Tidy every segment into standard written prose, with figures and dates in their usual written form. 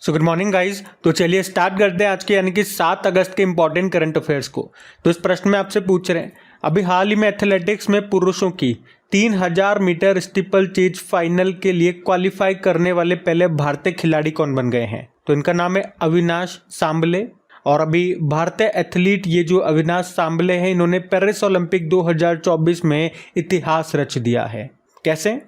So good morning guys. तो चलिए start करते हैं आज के यानी कि 7 अगस्त के इंपॉर्टेंट करंट अफेयर्स को। तो इस प्रश्न में आपसे पूछ रहे हैं, अभी हाल ही में एथलेटिक्स में पुरुषों की 3000 मीटर स्टीपल चेज फाइनल के लिए क्वालिफाई करने वाले पहले भारतीय खिलाड़ी कौन बन गए हैं? तो इनका नाम है अविनाश सांबले। और अभी भारतीय एथलीट ये जो अविनाश सांबले हैं, इन्होंने पेरिस ओलंपिक 2024 में इतिहास रच दिया है। कैसे?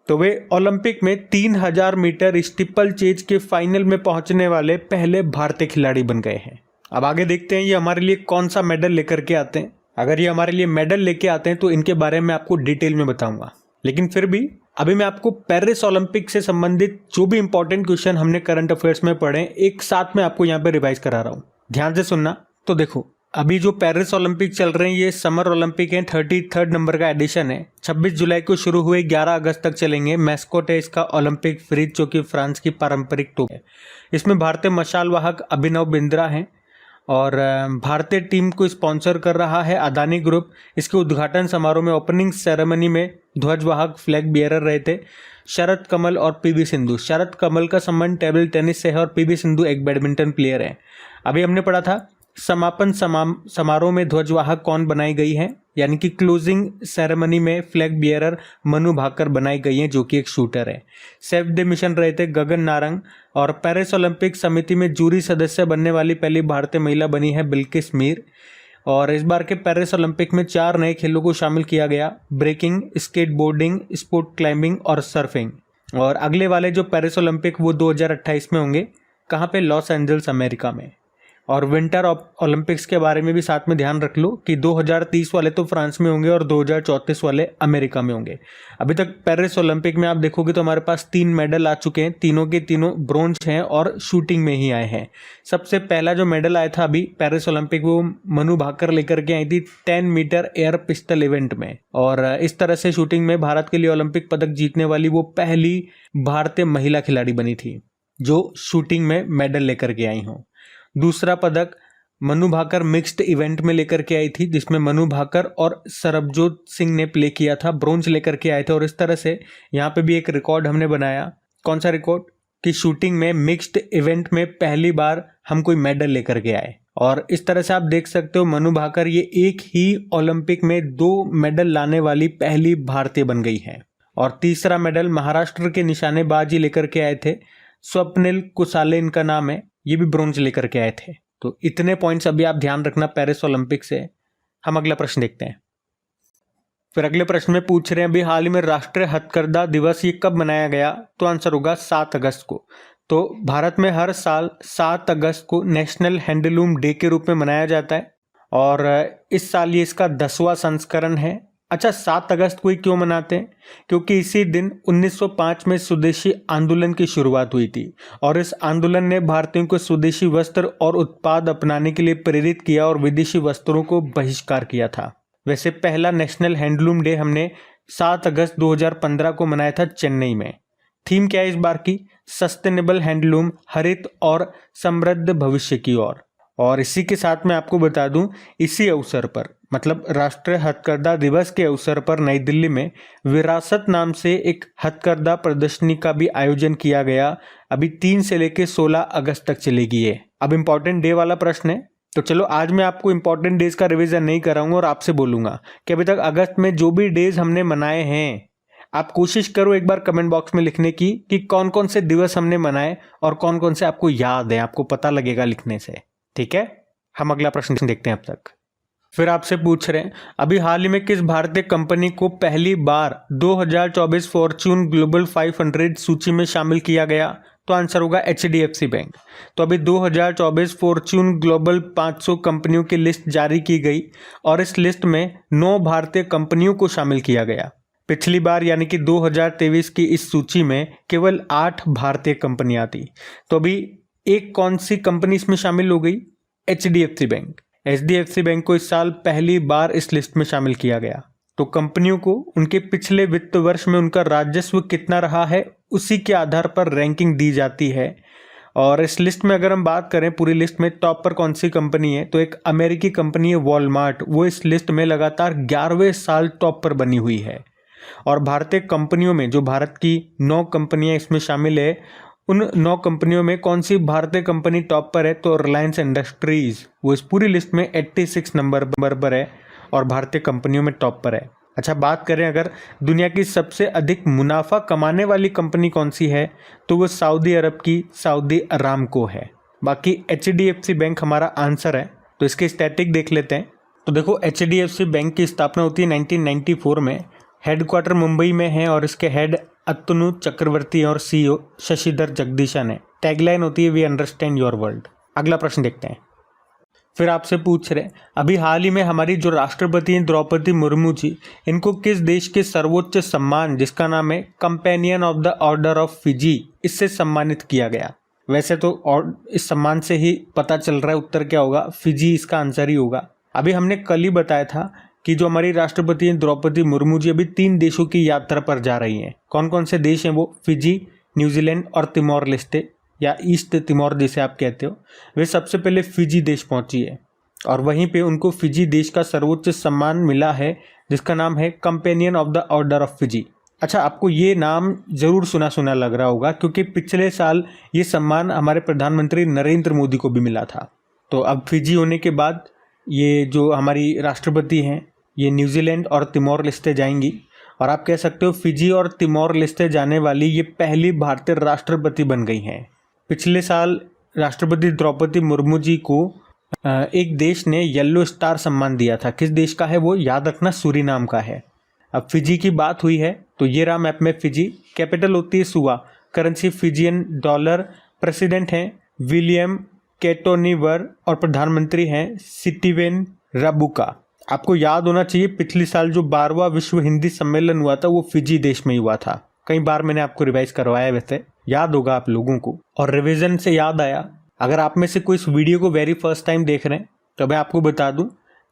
तो वे ओलंपिक में 3000 मीटर स्टीपल चेज के फाइनल में पहुंचने वाले पहले भारतीय खिलाड़ी बन गए हैं। अब आगे देखते हैं ये हमारे लिए कौन सा मेडल लेकर के आते हैं। अगर ये हमारे लिए मेडल लेके आते हैं तो इनके बारे में आपको डिटेल में बताऊंगा, लेकिन फिर भी अभी मैं आपको पेरिस ओलंपिक से संबंधित जो भी इंपॉर्टेंट क्वेश्चन हमने करंट अफेयर्स में पढ़े एक साथ में आपको यहाँ पे रिवाइज करा रहा हूँ। ध्यान से सुनना। तो देखो, अभी जो पेरिस ओलंपिक चल रहे हैं ये समर ओलंपिक है, 33rd नंबर का एडिशन है। 26 जुलाई को शुरू हुए 11 अगस्त तक चलेंगे। मैस्कोट है इसका ओलंपिक फ्रीज, जो कि फ्रांस की पारंपरिक टोप है। इसमें भारतीय मशाल वाहक अभिनव बिंद्रा हैं और भारतीय टीम को स्पॉन्सर कर रहा है अदानी ग्रुप। इसके उद्घाटन समारोह में ओपनिंग सेरेमनी में ध्वजवाहक फ्लैग बियरर रहे थे शरद कमल और पीवी सिंधु। शरद कमल का संबंध टेबल टेनिस से है और पीवी सिंधु एक बैडमिंटन प्लेयर है। अभी हमने पढ़ा था समापन समारोह में ध्वजवाहक कौन बनाई गई है, यानी कि क्लोजिंग सेरेमनी में फ्लैग बियरर मनु भाकर बनाई गई है, जो कि एक शूटर है। सेफ द मिशन रहे थे गगन नारंग। और पेरिस ओलंपिक समिति में जूरी सदस्य बनने वाली पहली भारतीय महिला बनी है बिल्किस मीर। और इस बार के पेरिस ओलंपिक में 4 नए खेलों को शामिल किया गया, ब्रेकिंग, स्केटबोर्डिंग, स्पोर्ट क्लाइंबिंग और सर्फिंग। और अगले वाले जो पेरिस ओलंपिक वो 2028 में होंगे। कहाँ पे? लॉस एंजल्स, अमेरिका में। और विंटर ओलंपिक्स के बारे में भी साथ में ध्यान रख लो कि 2030 वाले तो फ्रांस में होंगे और 2034 वाले अमेरिका में होंगे। अभी तक पेरिस ओलंपिक में आप देखोगे तो हमारे पास 3 मेडल आ चुके हैं, तीनों के तीनों ब्रोंज हैं और शूटिंग में ही आए हैं। सबसे पहला जो मेडल आया था अभी पेरिस ओलंपिक वो मनु भाकर लेकर के आई थी 10 मीटर एयर पिस्टल इवेंट में। और इस तरह से शूटिंग में भारत के लिए ओलंपिक पदक जीतने वाली वो पहली भारतीय महिला खिलाड़ी बनी थी जो शूटिंग में मेडल लेकर के आई हों। दूसरा पदक मनु भाकर मिक्स्ड इवेंट में लेकर के आई थी, जिसमें मनु भाकर और सरबजोत सिंह ने प्ले किया था, ब्रोंज लेकर के आए थे। और इस तरह से यहाँ पे भी एक रिकॉर्ड हमने बनाया। कौन सा रिकॉर्ड? कि शूटिंग में मिक्स्ड इवेंट में पहली बार हम कोई मेडल लेकर के आए। और इस तरह से आप देख सकते हो मनु भाकर ये एक ही ओलंपिक में 2 मेडल लाने वाली पहली भारतीय बन गई है। और तीसरा मेडल महाराष्ट्र के निशानेबाज ही लेकर के आए थे, स्वप्निल कुसाले इनका नाम है, ये भी ब्रोंज लेकर के आए थे। तो इतने पॉइंट्स अभी आप ध्यान रखना पेरिस ओलंपिक से। हम अगला प्रश्न देखते हैं। फिर अगले प्रश्न में पूछ रहे हैं, अभी हाल ही में राष्ट्रीय हथकरघा दिवस ये कब मनाया गया? तो आंसर होगा 7 अगस्त को। तो भारत में हर साल 7 अगस्त को नेशनल हैंडलूम डे के रूप में मनाया जाता है और इस साल ये इसका 10वां संस्करण है। अच्छा, 7 अगस्त को ही क्यों मनाते हैं? क्योंकि इसी दिन 1905 में स्वदेशी आंदोलन की शुरुआत हुई थी और इस आंदोलन ने भारतीयों को स्वदेशी वस्त्र और उत्पाद अपनाने के लिए प्रेरित किया और विदेशी वस्त्रों को बहिष्कार किया था। वैसे पहला नेशनल हैंडलूम डे हमने 7 अगस्त 2015 को मनाया था चेन्नई में। थीम क्या है इस बार की? सस्टेनेबल हैंडलूम, हरित और समृद्ध भविष्य की ओर। और इसी के साथ मैं आपको बता दूं, इसी अवसर पर मतलब राष्ट्रीय हथकरघा दिवस के अवसर पर नई दिल्ली में विरासत नाम से एक हथकरघा प्रदर्शनी का भी आयोजन किया गया। अभी 3 से लेकर 16 अगस्त तक चलेगी ये। अब इम्पोर्टेंट डे वाला प्रश्न है, तो चलो आज मैं आपको इम्पोर्टेंट डेज का रिवीजन नहीं कराऊंगा और आपसे बोलूंगा कि अभी तक अगस्त में जो भी डेज हमने मनाए हैं, आप कोशिश करो एक बार कमेंट बॉक्स में लिखने की कि कौन कौन से दिवस हमने मनाए और कौन कौन से आपको याद है। आपको पता लगेगा लिखने से, ठीक है? हम अगला प्रश्न देखते हैं अब तक। फिर आपसे पूछ रहे हैं, अभी हाल ही में किस भारतीय कंपनी को पहली बार 2024 फॉर्च्यून ग्लोबल 500 सूची में शामिल किया गया? तो आंसर होगा HDFC बैंक। तो अभी 2024 फॉर्च्यून ग्लोबल 500 कंपनियों की लिस्ट जारी की गई और इस लिस्ट में 9 भारतीय कंपनियों को शामिल किया गया। पिछली बार यानी कि 2023 की इस सूची में केवल 8 भारतीय कंपनियां थी। तो अभी एक कौन सी कंपनी इसमें शामिल हो गई? HDFC bank. HDFC बैंक को इस साल पहली बार इस लिस्ट में शामिल किया गया। तो कंपनियों को उनके पिछले वित्त वर्ष में उनका राजस्व कितना रहा है उसी के आधार पर रैंकिंग दी जाती है। और इस लिस्ट में अगर हम बात करें पूरी लिस्ट में टॉप पर कौन सी कंपनी है, तो एक अमेरिकी कंपनी है वॉलमार्ट। वो इस लिस्ट में लगातार 11वें साल टॉप पर बनी हुई है। और भारतीय कंपनियों में जो भारत की 9 कंपनियां इसमें शामिल है उन 9 कंपनियों में कौन सी भारतीय कंपनी टॉप पर है? तो रिलायंस इंडस्ट्रीज वो इस पूरी लिस्ट में 86 नंबर पर है और भारतीय कंपनियों में टॉप पर है। अच्छा, बात करें अगर दुनिया की सबसे अधिक मुनाफा कमाने वाली कंपनी कौन सी है, तो वो सऊदी अरब की सऊदी अरामको है। बाकी HDFC बैंक हमारा आंसर है, तो इसके स्टैटिक देख लेते हैं। तो देखो, HDFC बैंक की स्थापना होती है 1994 में, हेडक्वार्टर मुंबई में है और इसके हेड अतनु चक्रवर्ती और CEO शशिधर जगदीशन है। टैगलाइन होती है वी अंडरस्टैंड योर वर्ल्ड। अगला प्रश्न देखते हैं। फिर आपसे पूछ रहे अभी हाल ही में हमारी जो राष्ट्रपति हैं द्रौपदी मुर्मू जी, इनको किस देश के सर्वोच्च सम्मान जिसका नाम है companion of the order of Fiji, इससे सम्मानित किया गया? वैसे तो और इस सम्मान से ही पता चल रहा है उत्तर क्या होगा, फिजी इसका आंसर ही होगा। अभी हमने कल ही बताया था कि जो हमारी राष्ट्रपति हैं द्रौपदी मुर्मू जी अभी 3 देशों की यात्रा पर जा रही हैं। कौन कौन से देश हैं वो? फिजी, न्यूजीलैंड और तिमोर लेस्टे या ईस्ट तिमोर जिसे आप कहते हो। वे सबसे पहले फिजी देश पहुंची है और वहीं पे उनको फिजी देश का सर्वोच्च सम्मान मिला है जिसका नाम है companion of the order of Fiji. अच्छा, आपको ये नाम जरूर सुना सुना लग रहा होगा क्योंकि पिछले साल ये सम्मान हमारे प्रधानमंत्री नरेंद्र मोदी को भी मिला था। तो अब फिजी होने के बाद ये जो हमारी राष्ट्रपति हैं ये न्यूजीलैंड और तिमोर लेस्टे जाएंगी और आप कह सकते हो फिजी और तिमोर लेस्टे जाने वाली ये पहली भारतीय राष्ट्रपति बन गई हैं। पिछले साल राष्ट्रपति द्रौपदी मुर्मू जी को एक देश ने येलो स्टार सम्मान दिया था। किस देश का है वो? याद रखना, सूरीनाम का है। अब फिजी की बात हुई है तो ये रहा मैप में फिजी। कैपिटल होती है सुआ, करेंसी फिजियन डॉलर, प्रेसिडेंट हैं विलियम केटोनिवर और प्रधानमंत्री हैं स्टीवेन राबुका। आपको याद होना चाहिए पिछले साल जो 12वां विश्व हिंदी सम्मेलन हुआ था वो फिजी देश में ही हुआ था। कई बार मैंने आपको रिवाइज करवाया, वैसे याद होगा आप लोगों को। और रिवीजन से याद आया, अगर आप में से कोई इस वीडियो को वेरी फर्स्ट टाइम देख रहे हैं तो मैं आपको बता दूं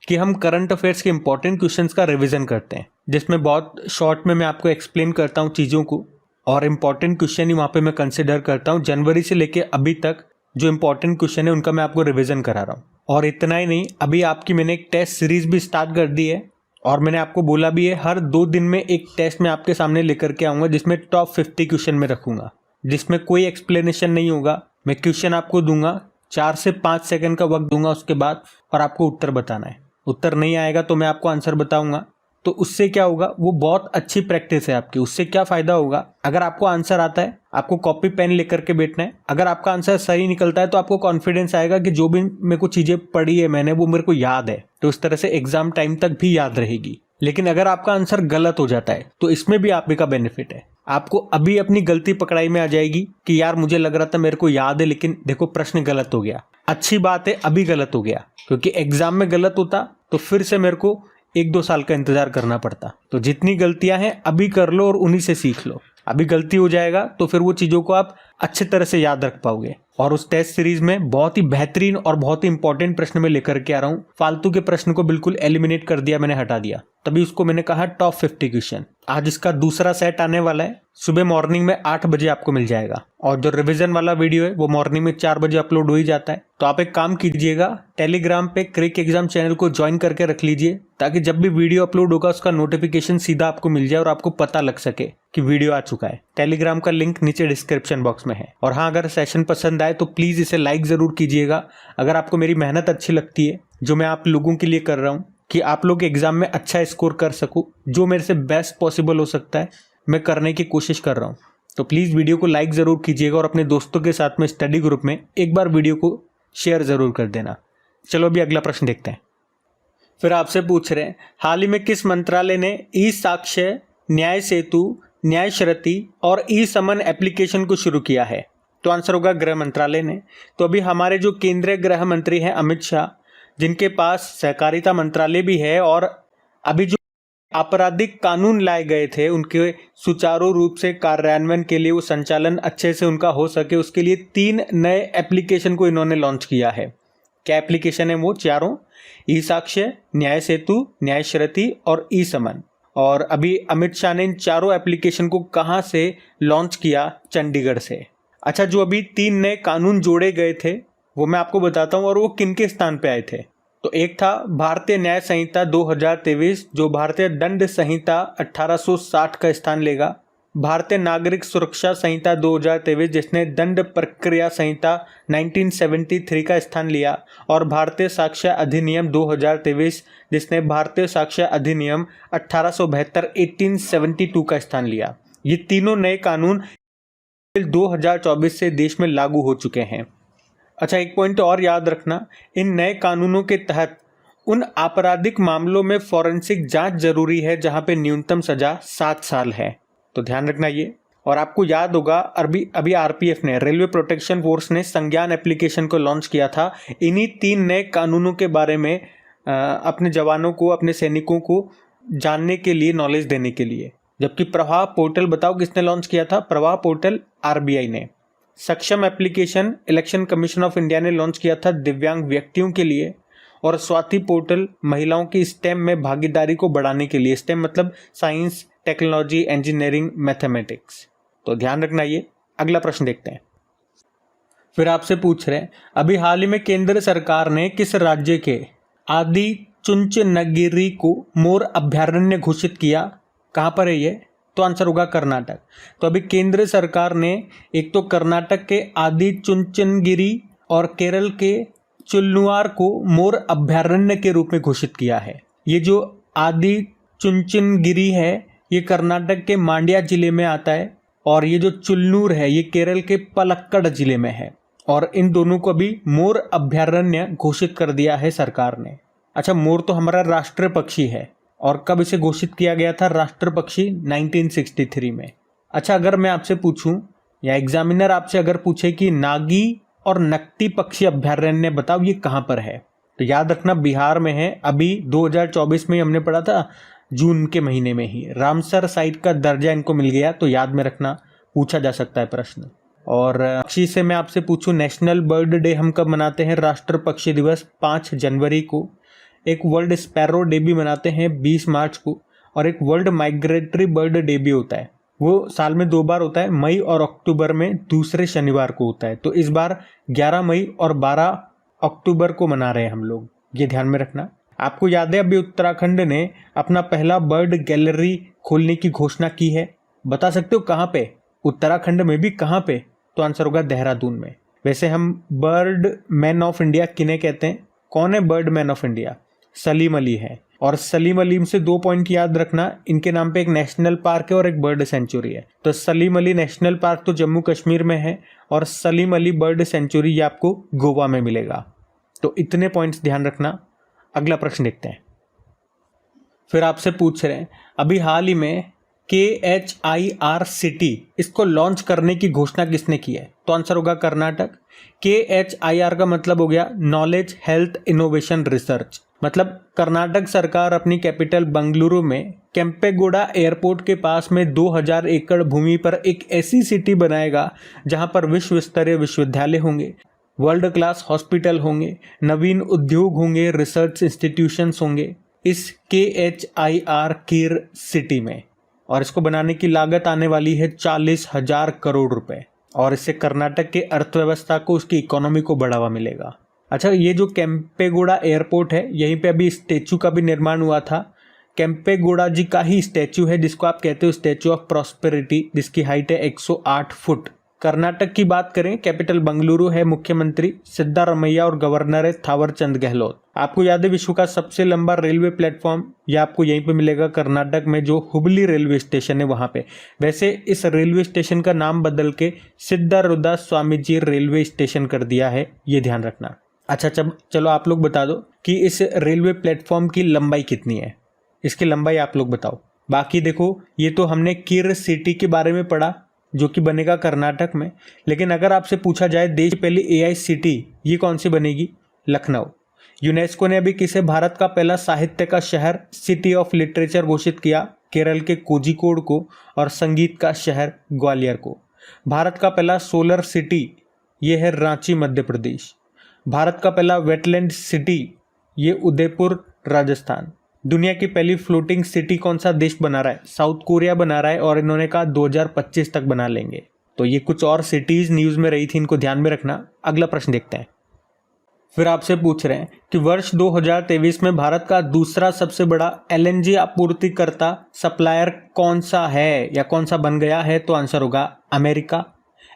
कि हम करंट अफेयर्स के इंपॉर्टेंट क्वेश्चंस का रिवीजन करते हैं जिसमें बहुत शॉर्ट में मैं आपको एक्सप्लेन करता हूं चीज़ों को और इम्पॉर्टेंट क्वेश्चन ही वहाँ पे मैं कंसिडर करता हूँ। जनवरी से लेके अभी तक जो इम्पोर्टेंट क्वेश्चन है उनका मैं आपको रिवीजन करा रहा हूँ। और इतना ही नहीं, अभी आपकी मैंने एक टेस्ट सीरीज भी स्टार्ट कर दी है और मैंने आपको बोला भी है हर 2 दिन में एक टेस्ट मैं आपके सामने लेकर के आऊँगा जिसमें टॉप 50 क्वेश्चन में रखूँगा, जिसमें कोई एक्सप्लेनेशन नहीं होगा। मैं क्वेश्चन आपको दूंगा, 4 से 5 सेकंड का वक्त दूंगा उसके बाद, और आपको उत्तर बताना है। उत्तर नहीं आएगा तो मैं आपको आंसर बताऊंगा। तो उससे क्या होगा, वो बहुत अच्छी प्रैक्टिस है आपकी। उससे क्या फ़ायदा होगा, अगर आपको आंसर आता है आपको कॉपी पेन लेकर के बैठना है। अगर आपका आंसर सही निकलता है तो आपको कॉन्फिडेंस आएगा कि जो भी मेरे को चीज़ें पढ़ी है मैंने वो मेरे को याद है, तो इस तरह से एग्जाम टाइम तक भी याद रहेगी। लेकिन अगर आपका आंसर गलत हो जाता है तो इसमें भी आप ही का बेनिफिट है। आपको अभी अपनी गलती पकड़ाई में आ जाएगी कि यार मुझे लग रहा था मेरे को याद है लेकिन देखो प्रश्न गलत हो गया। अच्छी बात है अभी गलत हो गया, क्योंकि एग्जाम में गलत होता तो फिर से मेरे को 1-2 साल का इंतजार करना पड़ता। तो जितनी गलतियां हैं अभी कर लो और उन्हीं से सीख लो। अभी गलती हो जाएगा तो फिर वो चीज़ों को आप अच्छे तरह से याद रख पाओगे। और उस टेस्ट सीरीज में बहुत ही बेहतरीन और बहुत ही इंपॉर्टेंट प्रश्न में लेकर के आ रहा हूँ। फालतू के प्रश्न को बिल्कुल एलिमिनेट कर दिया, मैंने हटा दिया, तभी उसको मैंने कहा टॉप 50 क्वेश्चन। आज इसका दूसरा सेट आने वाला है, सुबह मॉर्निंग में 8 बजे आपको मिल जाएगा। और जो रिवीजन वाला वीडियो है वो मॉर्निंग में 4 बजे अपलोड हो ही जाता है। तो आप एक काम कीजिएगा, टेलीग्राम पे क्रिक एग्जाम चैनल को ज्वाइन करके रख लीजिए, ताकि जब भी वीडियो अपलोड होगा उसका नोटिफिकेशन सीधा आपको मिल जाए और आपको पता लग सके कि वीडियो आ चुका है। टेलीग्राम का लिंक नीचे डिस्क्रिप्शन बॉक्स में है। और हाँ, अगर सेशन पसंद आए तो प्लीज़ इसे लाइक ज़रूर कीजिएगा। अगर आपको मेरी मेहनत अच्छी लगती है जो मैं आप लोगों के लिए कर रहा हूँ कि आप लोग एग्जाम में अच्छा स्कोर कर सकूँ, जो मेरे से बेस्ट पॉसिबल हो सकता है मैं करने की कोशिश कर रहा हूँ। तो प्लीज़ वीडियो को लाइक ज़रूर कीजिएगा और अपने दोस्तों के साथ में स्टडी ग्रुप में एक बार वीडियो को शेयर ज़रूर कर देना। चलो अभी अगला प्रश्न देखते हैं। फिर आपसे पूछ रहे हैं, हाल ही में किस मंत्रालय ने ई साक्ष्य, न्याय सेतु, न्याय श्रुति और ई समन एप्लीकेशन को शुरू किया है? तो आंसर होगा गृह मंत्रालय ने। तो अभी हमारे जो केंद्रीय गृह मंत्री हैं अमित शाह, जिनके पास सहकारिता मंत्रालय भी है, और अभी जो आपराधिक कानून लाए गए थे उनके सुचारू रूप से कार्यान्वयन के लिए, वो संचालन अच्छे से उनका हो सके, उसके लिए 3 नए एप्लीकेशन को इन्होंने लॉन्च किया है। क्या एप्लीकेशन है वो? चारों, ई साक्ष्य, न्याय सेतु, न्याय श्रुति और ई समन। और अभी अमित शाह ने इन चारों एप्लीकेशन को कहाँ से लॉन्च किया? चंडीगढ़ से। अच्छा, जो अभी 3 नए कानून जोड़े गए थे वो मैं आपको बताता हूँ, और वो किनके स्थान पे आए थे। तो एक था भारतीय न्याय संहिता 2023, जो भारतीय दंड संहिता 1860 का स्थान लेगा। भारतीय नागरिक सुरक्षा संहिता 2023 जिसने दंड प्रक्रिया संहिता 1973 का स्थान लिया, और भारतीय साक्ष्य अधिनियम 2023 जिसने भारतीय साक्ष्य अधिनियम 1872 का स्थान लिया। ये तीनों नए कानून 2024 से देश में लागू हो चुके हैं। अच्छा, एक पॉइंट और याद रखना, इन नए कानूनों के तहत उन आपराधिक मामलों में फॉरेंसिक जांच जरूरी है जहां पे न्यूनतम सजा 7 साल है, तो ध्यान रखना ये। और आपको याद होगा अभी आरपीएफ ने, रेलवे प्रोटेक्शन फोर्स ने संज्ञान एप्लीकेशन को लॉन्च किया था इन्हीं 3 नए कानूनों के बारे में अपने जवानों को, अपने सैनिकों को जानने के लिए, नॉलेज देने के लिए। जबकि प्रवाह पोर्टल बताओ किसने लॉन्च किया था? प्रवाह पोर्टल आरबीआई ने। सक्षम application election commission of India ने लॉन्च किया था दिव्यांग व्यक्तियों के लिए। और स्वाति पोर्टल महिलाओं की स्टेम में भागीदारी को बढ़ाने के लिए, स्टेम मतलब साइंस, टेक्नोलॉजी, इंजीनियरिंग, मैथमेटिक्स। तो ध्यान रखना ये। अगला प्रश्न देखते हैं। फिर आपसे पूछ रहे हैं, अभी हाल ही में केंद्र सरकार ने किस राज्य के आदि चुंचनगिरी को मोर अभयारण्य घोषित किया? कहाँ पर है ये? तो आंसर होगा कर्नाटक। तो अभी केंद्र सरकार ने एक तो कर्नाटक के आदि चुंचनगिरी और केरल के चुल्लुआर को मोर अभयारण्य के रूप में घोषित किया है। ये जो आदि चुंचनगिरी है ये कर्नाटक के मांड्या जिले में आता है, और ये जो चुल्लूर है ये केरल के पलक्कड़ जिले में है। और इन दोनों को भी मोर अभयारण्य घोषित कर दिया है सरकार ने। अच्छा, मोर तो हमारा राष्ट्रीय पक्षी है, और कब इसे घोषित किया गया था राष्ट्रीय पक्षी? 1963 में। अच्छा, अगर मैं आपसे पूछूं या एग्जामिनर आपसे अगर पूछे कि नागी और नकटी पक्षी अभयारण्य बताओ ये कहाँ पर है, तो याद रखना बिहार में है। अभी 2024 में हमने पढ़ा था, जून के महीने में ही रामसर साइट का दर्जा इनको मिल गया, तो याद में रखना, पूछा जा सकता है प्रश्न। और पक्षी से मैं आपसे पूछूं, नेशनल बर्ड डे हम कब मनाते हैं? राष्ट्रीय पक्षी दिवस 5 जनवरी को। एक वर्ल्ड स्पैरो डे भी मनाते हैं 20 मार्च को, और एक वर्ल्ड माइग्रेटरी बर्ड डे भी होता है, वो साल में 2 बार होता है, मई और अक्टूबर में दूसरे शनिवार को होता है। तो इस बार 11 मई और 12 अक्टूबर को मना रहे हैं हम लोग, ये ध्यान में रखना। आपको याद है अभी उत्तराखंड ने अपना पहला बर्ड गैलरी खोलने की घोषणा की है, बता सकते हो कहाँ पे? उत्तराखंड में भी कहाँ पे? तो आंसर होगा देहरादून में। वैसे हम बर्ड मैन ऑफ इंडिया किन्हें कहते हैं? कौन है bird man of India? Salim Ali है। और सलीम अली से 2 पॉइंट याद रखना, इनके नाम पे एक नेशनल पार्क है और एक बर्ड सेंचुरी है। तो सलीम अली नेशनल पार्क तो जम्मू कश्मीर में है, और सलीम अली बर्ड सेंचुरी ये आपको गोवा में मिलेगा। तो इतने पॉइंट्स ध्यान रखना। अगला प्रश्न देखते हैं। फिर आपसे पूछ रहे हैं, अभी हाल ही में KHIR-CT इसको लॉन्च करने की घोषणा किसने की है? तो आंसर होगा कर्नाटक। KHIR का मतलब हो गया नॉलेज हेल्थ इनोवेशन रिसर्च। मतलब कर्नाटक सरकार अपनी कैपिटल बंगलुरु में केम्पेगौड़ा एयरपोर्ट के पास में 2000 एकड़ भूमि पर एक ऐसी सिटी बनाएगा जहां पर विश्व स्तरीय विश्वविद्यालय होंगे, वर्ल्ड क्लास हॉस्पिटल होंगे, नवीन उद्योग होंगे, रिसर्च इंस्टीट्यूशंस होंगे इस KHIR सिटी में। और इसको बनाने की लागत आने वाली है 40,000 करोड़ रुपए, और इससे कर्नाटक के अर्थव्यवस्था को, उसकी इकोनॉमी को बढ़ावा मिलेगा। अच्छा, ये जो केम्पेगौड़ा एयरपोर्ट है यहीं पे अभी स्टैचू का भी निर्माण हुआ था। केम्पेगौड़ा जी का ही स्टैचू है जिसको आप कहते हो स्टैचू ऑफ प्रॉस्पेरिटी, जिसकी हाइट है 108 फुट। कर्नाटक की बात करें, कैपिटल बंगलुरु है, मुख्यमंत्री सिद्धारमैया और गवर्नर है थावरचंद गहलोत। आपको याद है विश्व का सबसे लंबा रेलवे प्लेटफॉर्म ये आपको यहीं पे मिलेगा कर्नाटक में, जो हुबली रेलवे स्टेशन है वहां पे। वैसे इस रेलवे स्टेशन का नाम बदल के सिद्धारूढ़ स्वामीजी रेलवे स्टेशन कर दिया है, ये ध्यान रखना। अच्छा, चलो आप लोग बता दो कि इस रेलवे प्लेटफॉर्म की लंबाई कितनी है? इसकी लंबाई आप लोग बताओ। बाकी देखो, ये तो हमने किर सिटी के बारे में पढ़ा जो कि बनेगा कर्नाटक में, लेकिन अगर आपसे पूछा जाए देश की पहली AI सिटी ये कौन सी बनेगी? लखनऊ। यूनेस्को ने अभी किसे भारत का पहला साहित्य का शहर, सिटी ऑफ लिटरेचर घोषित किया? केरल के कोझिकोड को, और संगीत का शहर ग्वालियर को। भारत का पहला सोलर सिटी ये है रांची मध्य प्रदेश। भारत का पहला वेटलैंड सिटी ये उदयपुर राजस्थान। दुनिया की पहली फ्लोटिंग सिटी कौन सा देश बना रहा है? साउथ कोरिया बना रहा है, और इन्होंने कहा 2025 तक बना लेंगे। तो ये कुछ और सिटीज न्यूज में रही थी, इनको ध्यान में रखना। अगला प्रश्न देखते हैं। फिर आपसे पूछ रहे हैं कि वर्ष 2023 में भारत का दूसरा सबसे बड़ा एलएनजी आपूर्तिकर्ता सप्लायर कौन सा है या कौन सा बन गया है? तो आंसर होगा अमेरिका।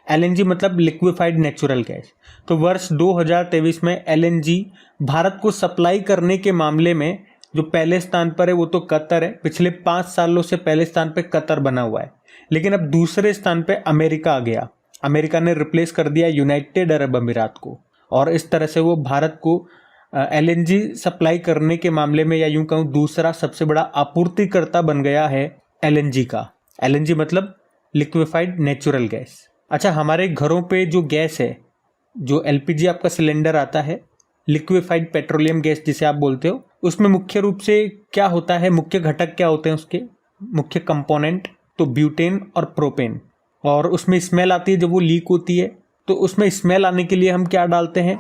एलएनजी मतलब लिक्विफाइड नेचुरल गैस। तो वर्ष 2023 में एलएनजी भारत को सप्लाई करने के मामले में जो पहले स्थान पर है वो तो कतर है। पिछले 5 सालों से पहले स्थान पे कतर बना हुआ है, लेकिन अब दूसरे स्थान पे अमेरिका आ गया। अमेरिका ने रिप्लेस कर दिया यूनाइटेड अरब अमीरात को, और इस तरह से वो भारत को एलएनजी सप्लाई करने के मामले में, या यूं कहूँ, दूसरा सबसे बड़ा आपूर्तिकर्ता बन गया है एलएनजी का। एलएनजी मतलब लिक्विफाइड नेचुरल गैस। अच्छा, हमारे घरों पे जो गैस है, जो एलपीजी आपका सिलेंडर आता है, लिक्विफाइड पेट्रोलियम गैस जिसे आप बोलते हो, उसमें मुख्य रूप से क्या होता है, मुख्य घटक क्या होते हैं उसके मुख्य कंपोनेंट? तो ब्यूटेन और प्रोपेन। और उसमें स्मेल आती है जब वो लीक होती है, तो उसमें स्मेल आने के लिए हम क्या डालते हैं?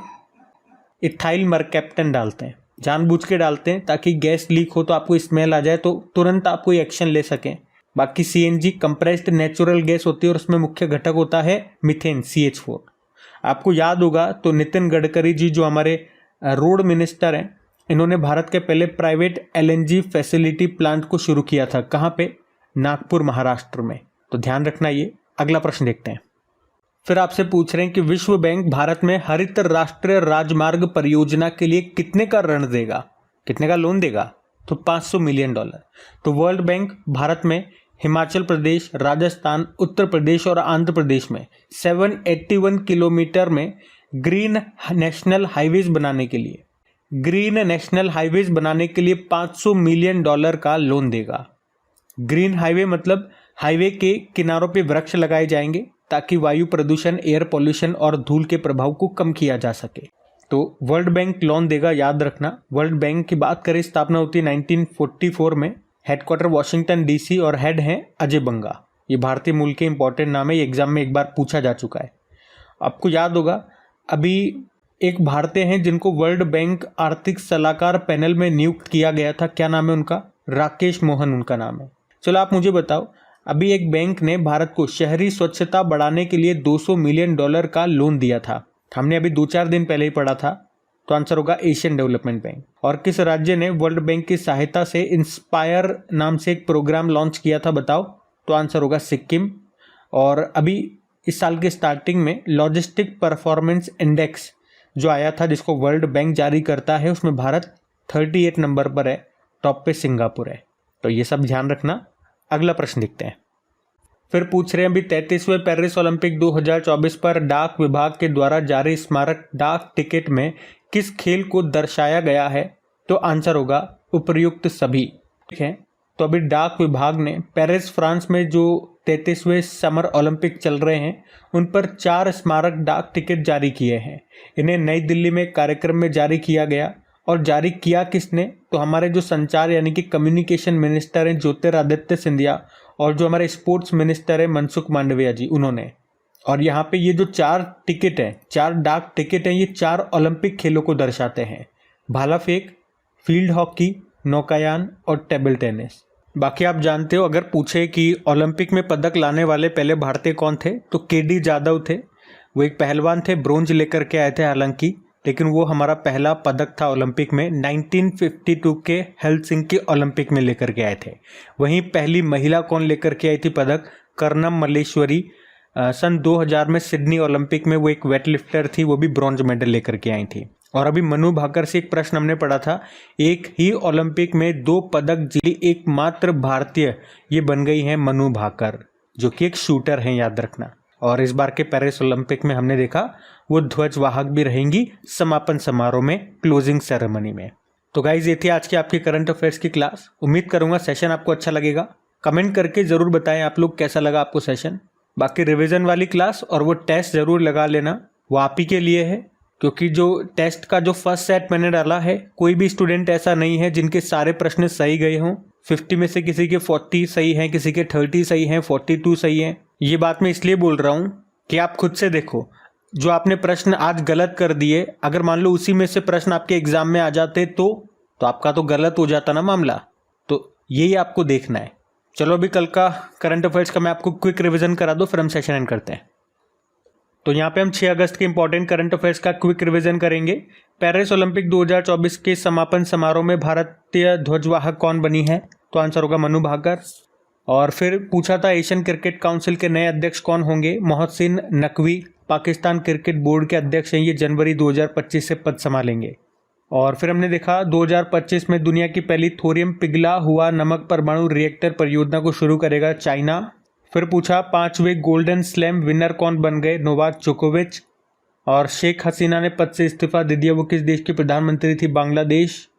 इथाइल मरकैप्टन डालते हैं, जानबूझ के डालते हैं ताकि गैस लीक हो तो आपको स्मेल आ जाए तो तुरंत आप कोई एक्शन ले सकें। बाकी सीएनजी कंप्रेस्ड नेचुरल गैस होती है और उसमें मुख्य घटक होता है मीथेन, CH4। आपको याद होगा तो नितिन गडकरी जी जो हमारे रोड मिनिस्टर हैं, इन्होंने भारत के पहले प्राइवेट एलएनजी फैसिलिटी प्लांट को शुरू किया था। कहाँ पे? नागपुर, महाराष्ट्र में। तो ध्यान रखना ये। अगला प्रश्न देखते हैं। फिर आपसे पूछ रहे हैं कि विश्व बैंक भारत में हरित राष्ट्रीय राजमार्ग परियोजना के लिए कितने का ऋण देगा, कितने का लोन देगा? तो $500 मिलियन। तो वर्ल्ड बैंक भारत में हिमाचल प्रदेश, राजस्थान, उत्तर प्रदेश और आंध्र प्रदेश में 781 किलोमीटर में ग्रीन नेशनल हाईवेज बनाने के लिए $500 मिलियन का लोन देगा। ग्रीन हाईवे मतलब हाईवे के किनारों पे वृक्ष लगाए जाएंगे ताकि वायु प्रदूषण, एयर पॉल्यूशन और धूल के प्रभाव को कम किया जा सके। तो वर्ल्ड बैंक लोन देगा, याद रखना। वर्ल्ड बैंक की बात करें, स्थापना होती है 1944 में। हेडक्वार्टर वाशिंगटन डीसी और हेड हैं अजय बंगा। ये भारतीय मूल के इंपॉर्टेंट नाम है, ये एग्जाम में एक बार पूछा जा चुका है। आपको याद होगा अभी एक भारतीय हैं जिनको वर्ल्ड बैंक आर्थिक सलाहकार पैनल में नियुक्त किया गया था। क्या नाम है उनका? राकेश मोहन उनका नाम है। चलो आप मुझे बताओ, अभी एक बैंक ने भारत को शहरी स्वच्छता बढ़ाने के लिए $200 मिलियन का लोन दिया था। हमने अभी 2-4 दिन पहले ही पढ़ा था। तो आंसर होगा एशियन डेवलपमेंट बैंक। और किस राज्य ने वर्ल्ड बैंक की सहायता से इंस्पायर नाम से एक प्रोग्राम लॉन्च किया था, बताओ? तो आंसर होगा सिक्किम। और अभी इस साल के स्टार्टिंग में लॉजिस्टिक परफॉर्मेंस इंडेक्स जो आया था, जिसको वर्ल्ड बैंक जारी करता है, उसमें भारत 38 नंबर पर है, टॉप पे सिंगापुर है। तो ये सब ध्यान रखना। अगला प्रश्न देखते हैं। फिर पूछ रहे हैं अभी 33वें पेरिस ओलंपिक 2024 पर डाक विभाग के द्वारा जारी स्मारक डाक टिकट में किस खेल को दर्शाया गया है? तो आंसर होगा उपर्युक्त सभी। ठीक है, तो अभी डाक विभाग ने पेरिस फ्रांस में जो 33वें समर ओलंपिक चल रहे हैं उन पर 4 स्मारक डाक टिकट जारी किए हैं। इन्हें नई दिल्ली में एक कार्यक्रम में जारी किया गया। और जारी किया किसने? तो हमारे जो संचार यानी कि कम्युनिकेशन मिनिस्टर हैं ज्योतिरादित्य सिंधिया, और जो हमारे स्पोर्ट्स मिनिस्टर हैं मनसुख मांडविया जी, उन्होंने। और यहाँ पे ये जो 4 टिकट हैं, 4 डाक टिकट हैं, ये 4 ओलंपिक खेलों को दर्शाते हैं। भाला फेंक, फील्ड हॉकी, नौकायान और टेबल टेनिस। बाकी आप जानते हो, अगर पूछे कि ओलंपिक में पदक लाने वाले पहले भारतीय कौन थे, तो केडी जाधव थे। वो एक पहलवान थे, ब्रोंज लेकर के आए थे हालांकि, लेकिन वो हमारा पहला पदक था ओलंपिक में 1952 के हेलसिंकी ओलंपिक में लेकर के आए थे। वहीं पहली महिला कौन लेकर के आई थी पदक? कर्णम मल्लेश्वरी। सन 2000 में सिडनी ओलंपिक में वो एक वेटलिफ्टर थी, वो भी ब्रॉन्ज मेडल लेकर के आई थी। और अभी मनु भाकर से एक प्रश्न हमने पढ़ा था, एक ही ओलंपिक में 2 पदक जीती एकमात्र भारतीय, ये बन गई हैं मनु भाकर, जो कि एक शूटर हैं, याद रखना। और इस बार के पेरिस ओलंपिक में हमने देखा वो ध्वजवाहक भी रहेंगी समापन समारोह में, क्लोजिंग सेरेमनी में। तो गाइज ये थी आज की आपकी करंट अफेयर्स की क्लास। उम्मीद करूंगा सेशन आपको अच्छा लगेगा। कमेंट करके जरूर बताएं आप लोग कैसा लगा आपको सेशन। बाकी रिवीजन वाली क्लास और वो टेस्ट जरूर लगा लेना, वो आप ही के लिए है, क्योंकि जो टेस्ट का जो फर्स्ट सेट मैंने डाला है, कोई भी स्टूडेंट ऐसा नहीं है जिनके सारे प्रश्न सही गए हों। 50 में से किसी के 40 सही हैं, किसी के 30 सही हैं, 42 सही हैं। ये बात मैं इसलिए बोल रहा हूँ कि आप खुद से देखो, जो आपने प्रश्न आज गलत कर दिए, अगर मान लो उसी में से प्रश्न आपके एग्जाम में आ जाते तो आपका तो गलत हो जाता ना मामला। तो यही आपको देखना है। चलो अभी कल का करंट अफेयर्स का मैं आपको क्विक रिवीजन करा दूं, फिर हम सेशन एंड करते हैं। तो यहाँ पे हम 6 अगस्त के इंपॉर्टेंट करंट अफेयर्स का क्विक रिवीजन करेंगे। पेरिस ओलंपिक 2024 के समापन समारोह में भारतीय ध्वजवाहक कौन बनी है? तो आंसर होगा मनु भाकर। और फिर पूछा था एशियन क्रिकेट काउंसिल के नए अध्यक्ष कौन होंगे? मोहसिन नकवी पाकिस्तान क्रिकेट बोर्ड के अध्यक्ष हैं, ये जनवरी 2025 से पद संभालेंगे। और फिर हमने देखा 2025 में दुनिया की पहली थोरियम पिघला हुआ नमक परमाणु रिएक्टर परियोजना को शुरू करेगा चाइना। फिर पूछा 5वें गोल्डन स्लैम विनर कौन बन गए? नोवाक जोकोविच। और शेख हसीना ने पद से इस्तीफा दे दिया, वो किस देश की प्रधानमंत्री थी? बांग्लादेश।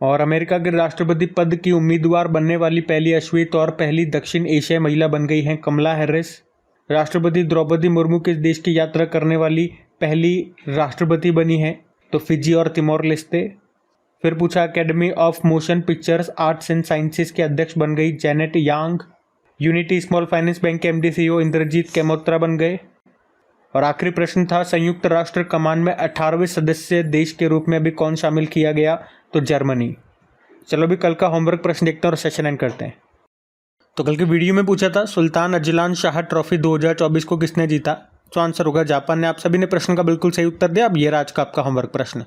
और अमेरिका के राष्ट्रपति पद की उम्मीदवार बनने वाली पहली अश्वेत और पहली दक्षिण एशियाई महिला बन गई हैं कमला हैरिस। राष्ट्रपति द्रौपदी मुर्मू किस देश की यात्रा करने वाली पहली राष्ट्रपति बनी हैं? तो फिजी और तिमोर लेस्ते। फिर पूछा academy of motion pictures arts and sciences के अध्यक्ष बन गई जेनेट यांग। यूनिटी स्मॉल फाइनेंस बैंक के एमडी सीईओ इंद्रजीत कैमोत्रा बन गए। और आखिरी प्रश्न था संयुक्त राष्ट्र कमान में 18वें सदस्य देश के रूप में अभी कौन शामिल किया गया? तो जर्मनी। चलो अभी कल का होमवर्क प्रश्न देखते हैं और सेशन एंड करते हैं। तो कल के वीडियो में पूछा था सुल्तान अजलान शाह ट्रॉफी 2024 को किसने जीता? तो आंसर होगा जापान ने। आप सभी ने प्रश्न का बिल्कुल सही उत्तर दिया। अब ये रहा आज का आपका होमवर्क प्रश्न।